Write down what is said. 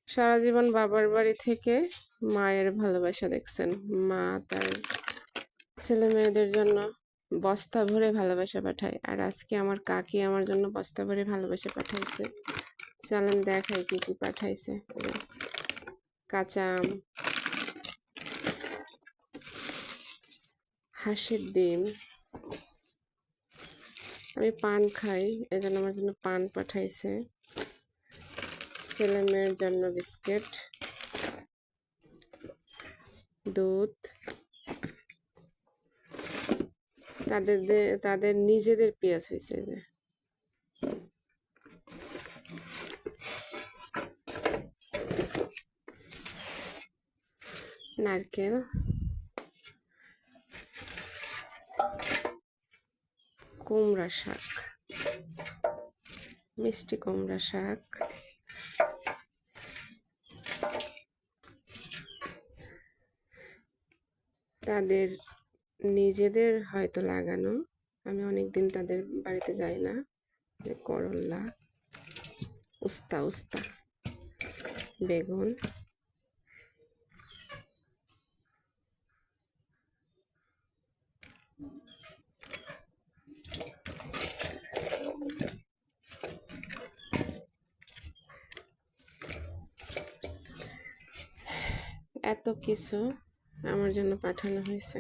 সারা জীবন বাবার বাড়ি থেকে মায়ের ভালোবাসা দেখছেন। মা তার ছেলে মেয়েদের জন্য বস্তা ভরে ভালোবাসা পাঠায়, আর আজকে আমার কাকি আমার জন্য বস্তা ভরে ভালোবাসা পাঠাইছে। চলেন দেখাই কি কি পাঠাইছে। কাঁচা আম, হাঁসের ডিম, আমি পান খাই এজন্য আমার জন্য পান পাঠাইছে। ছেলে মেয়ের জন্য বিস্কিট, দুধ, তাদের নিজেদের পেঁয়াজ হয়েছে যে। নারকেল, কুমড়া শাক, মিষ্টি কুমড়া শাক, তাদের নিজেদের হয়তো লাগানো, আমি অনেকদিন তাদের বাড়িতে যাই না। করল্লা, উস্তা উস্তা, বেগুন, এত কিছু আমার জন্য পাঠানো হয়েছে।